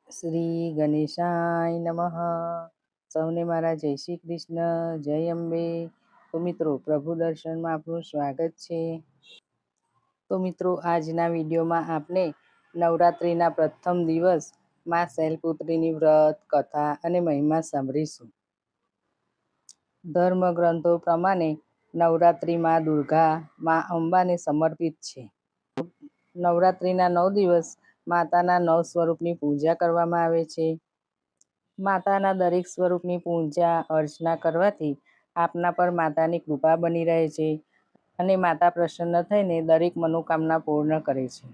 શ્રી ગણેશાય નમઃ. સૌને મારા જય શ્રી કૃષ્ણ, જય અંબે. તો મિત્રો, પ્રભુ દર્શનમાં આપનું સ્વાગત છે. તો મિત્રો, આજના વિડીયોમાં આપણે નવરાત્રિના પ્રથમ દિવસ માં શૈલપુત્રીની વ્રત કથા અને મહિમા સાંભળીશું. ધર્મગ્રંથો પ્રમાણે નવરાત્રિ માં દુર્ગા માં અંબાને સમર્પિત છે. નવરાત્રિના 9 દિવસ માતાના 9 સ્વરૂપની પૂજા કરવામાં આવે છે. માતાના દરેક સ્વરૂપની પૂજા અર્ચના કરવાથી આપના પર માતાની કૃપા બની રહે છે અને માતા પ્રસન્ન થઈને દરેક મનોકામના પૂર્ણ કરે છે.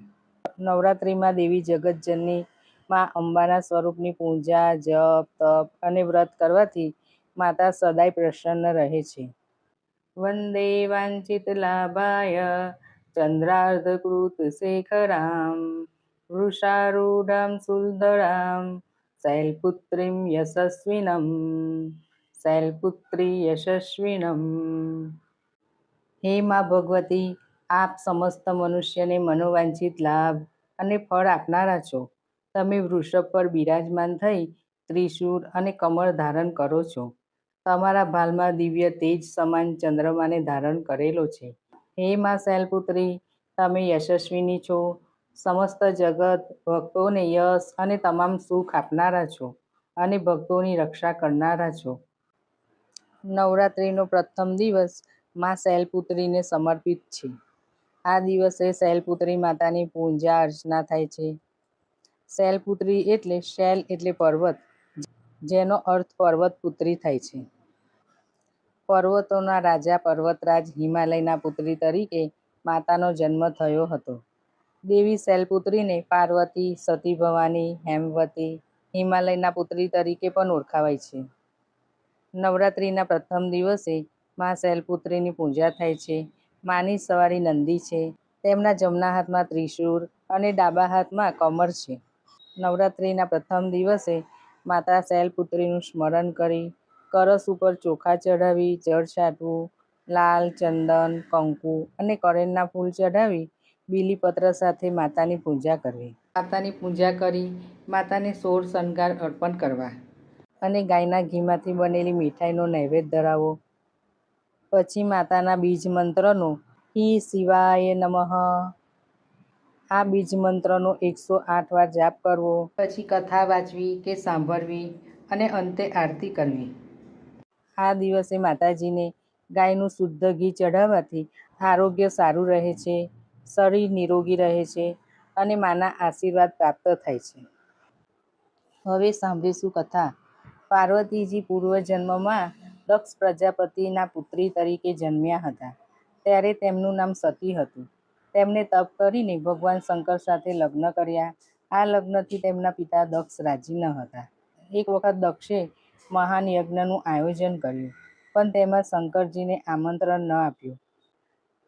નવરાત્રિમાં દેવી જગતજનની માં અંબાના સ્વરૂપની પૂજા, જપ, તપ અને વ્રત કરવાથી માતા સદાય પ્રસન્ન રહે છે. વંદે વાંચિત લાભાય ચંદ્રાર્ધકૃત શેખરામ વૃષારૂઢામ સુલધરામ શૈલપુત્રીમ યશસ્વિનમ. શૈલપુત્રી યશસ્વિનમ. હે મા ભગવતી, આપ સમસ્ત મનુષ્યને મનોવાંછિત લાભ અને ફળ આપનારા છો. તમે વૃષભ પર બિરાજમાન થઈ ત્રિશૂળ અને કમળ ધારણ કરો છો. તમારા ભાલમાં દિવ્ય તેજ સમાન ચંદ્રમાને ધારણ કરેલો છે. હે મા શૈલપુત્રી, તમે યશસ્વિની છો. સમસ્ત જગત ભક્તોને યશ અને તમામ સુખ આપનારા છો અને ભક્તોની રક્ષા કરનારા છો. નવરાત્રિનો પ્રથમ દિવસ માં શૈલપુત્રીને સમર્પિત છે. આ દિવસે શૈલપુત્રી માતાની પૂજા અર્ચના થાય છે. શૈલપુત્રી એટલે શૈલ એટલે પર્વત, જેનો અર્થ પર્વત પુત્રી થાય છે. પર્વતોના રાજા પર્વતરાજ હિમાલયના પુત્રી તરીકે માતાનો જન્મ થયો હતો. દેવી શૈલપુત્રીને પાર્વતી, સતી ભવાની, હેમવતી, હિમાલયના પુત્રી તરીકે પણ ઓળખાવાય છે. નવરાત્રિના પ્રથમ દિવસે માં શૈલપુત્રીની પૂજા થાય છે. માની સવારી નંદી છે. તેમના જમણા હાથમાં ત્રિશૂળ અને ડાબા હાથમાં કમળ છે. નવરાત્રિના પ્રથમ દિવસે માતા શૈલપુત્રીનું સ્મરણ કરી કળશ ઉપર ચોખા ચઢાવી, જળ છાંટવું, લાલ ચંદન, કંકુ અને કરેણના ફૂલ ચઢાવી બીલીપત્ર સાથે માતાની પૂજા કરવી. માતાની પૂજા કરી માતાને 16 શણગાર અર્પણ કરવા અને ગાયના ઘીમાંથી બનેલી મીઠાઈનો નૈવેદ્ય ધરાવો. પછી માતાના બીજ મંત્રનો હિ શિવાય નમઃ આ બીજ મંત્રનો 108 વાર જાપ કરવો. પછી કથા વાંચવી કે સાંભળવી અને અંતે આરતી કરવી. આ દિવસે માતાજીને ગાયનું શુદ્ધ ઘી ચઢાવવાથી આરોગ્ય સારું રહે છે, શરીર નિરોગી રહે છે અને માના આશીર્વાદ પ્રાપ્ત થાય છે. હવે સાંભળીશું કથા. પાર્વતીજી પૂર્વજન્મમાં દક્ષ પ્રજાપતિના પુત્રી તરીકે જન્મ્યા હતા. ત્યારે તેમનું નામ સતી હતું. તેમણે તપ કરીને ભગવાન શંકર સાથે લગ્ન કર્યા. આ લગ્નથી તેમના પિતા દક્ષ રાજી ન હતા. એક વખત દક્ષે મહાન યજ્ઞનું આયોજન કર્યું, પણ તેમાં શંકરજીને આમંત્રણ ન આપ્યું.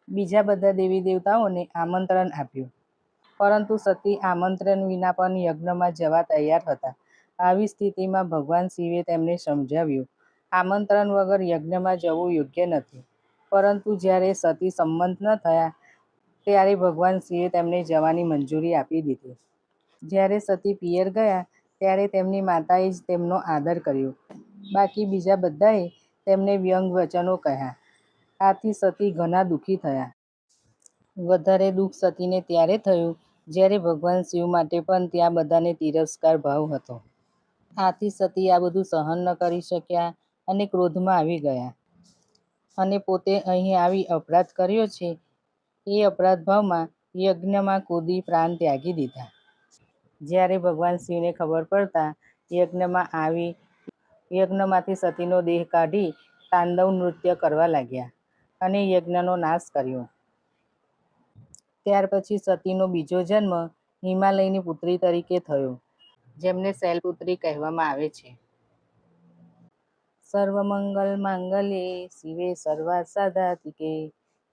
બીજા બધા દેવી દેવતાઓને આમંત્રણ આપ્યું, પરંતુ સતી આમંત્રણ વિના પણ યજ્ઞમાં જવા તૈયાર હતા. આવી સ્થિતિમાં ભગવાન શિવે તેમને સમજાવ્યું, આમંત્રણ વગર યજ્ઞમાં જવું યોગ્ય નથી. પરંતુ જ્યારે સતી સંમત ન થયા ત્યારે ભગવાન શિવે તેમને જવાની મંજૂરી આપી દીધી. જ્યારે સતી પિયર ગયા ત્યારે તેમની માતાએ જ તેમનો આદર કર્યો, બાકી બીજા બધાએ તેમને વ્યંગ વચનો કહ્યા. આથી સતી ઘણા દુઃખી થયા. વધારે દુઃખ સતીને ત્યારે થયું જ્યારે ભગવાન શિવ માટે પણ ત્યાં બધાને તિરસ્કાર ભાવ હતો. આથી સતી આ બધું સહન ન કરી શક્યા અને ક્રોધમાં આવી ગયા અને પોતે અહીં આવી અપરાધ કર્યો છે એ અપરાધ ભાવમાં યજ્ઞમાં કૂદી પ્રાણ ત્યાગી દીધા. જ્યારે ભગવાન શિવને ખબર પડતા યજ્ઞમાંથી સતીનો દેહ કાઢી તાંડવ નૃત્ય કરવા લાગ્યા અને યજ્ઞનો નાશ કર્યો. ત્યાર પછી સતીનો બીજો જન્મ હિમાલયની પુત્રી તરીકે થયો, જેમને શૈલપુત્રી કહેવામાં આવે છે. સર્વમંગલ માંગલ્યે શિવે સર્વાર્થ સાધિકે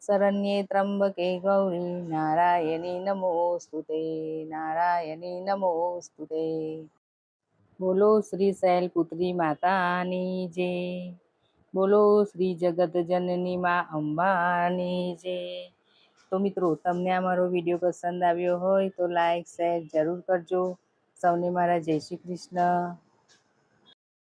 શરણ્યે ત્રંબકે ગૌરી નારાયણી નમોસ્તુતે. નારાયણી નમોસ્તુતે. બોલો શ્રી શૈલપુત્રી માતાની જય. બોલો શ્રી જગતજનની માં અંબાની જય. તો મિત્રો, તમને આ મારો વિડીયો પસંદ આવ્યો હોય તો લાઈક શેર જરૂર કરજો. સૌને મારા જય શ્રી કૃષ્ણ.